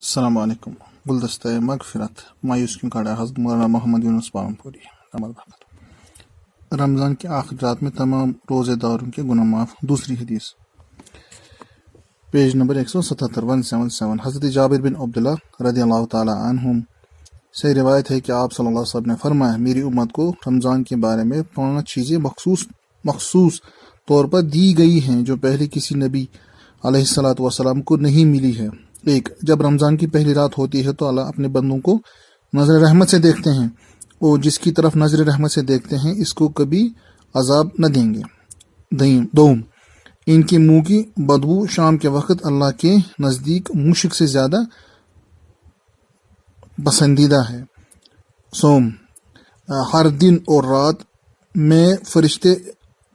السلام علیکم. گلدستہ مغفرت مایوس کیوں کھڑا ہے حضرت مولانا محمد یونس پالنپوری رمضان کے آخری رات میں تمام روزے داروں کے گناہ معاف. دوسری حدیث پیج نمبر 177 حضرت جابر بن عبداللہ رضی اللہ تعالی عنہم سے روایت ہے کہ آپ صلی اللہ علیہ وسلم نے فرمایا میری امت کو رمضان کے بارے میں 5 چیزیں مخصوص طور پر دی گئی ہیں جو پہلے کسی نبی علیہ الصلوۃ والسلام کو نہیں ملی ہے. 1. جب رمضان کی پہلی رات ہوتی ہے تو اللہ اپنے بندوں کو نظر رحمت سے دیکھتے ہیں اور جس کی طرف نظر رحمت سے دیکھتے ہیں اس کو کبھی عذاب نہ دیں گے. 2. ان کے منہ کی بدبو شام کے وقت اللہ کے نزدیک مشک سے زیادہ پسندیدہ ہے. سوم ہر دن اور رات میں فرشتے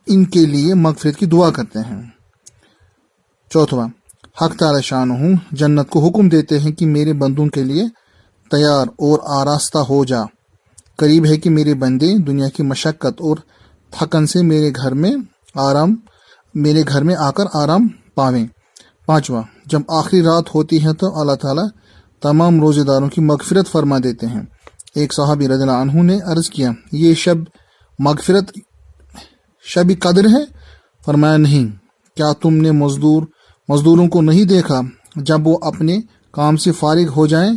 ان کے لیے مغفرت کی دعا کرتے ہیں. 4. حق تعالی شانہ جنت کو حکم دیتے ہیں کہ میرے بندوں کے لیے تیار اور آراستہ ہو جا. قریب ہے کہ میرے بندے دنیا کی مشقت اور تھکن سے میرے گھر میں آ کر آرام پاویں. 5. جب آخری رات ہوتی ہے تو اللہ تعالیٰ تمام روزے داروں کی مغفرت فرما دیتے ہیں. ایک صحابی رضی اللہ عنہ نے عرض کیا یہ شب قدر ہے؟ فرمایا نہیں. کیا تم نے مزدوروں کو نہیں دیکھا جب وہ اپنے کام سے فارغ ہو جائیں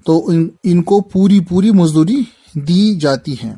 تو ان کو پوری مزدوری دی جاتی ہے.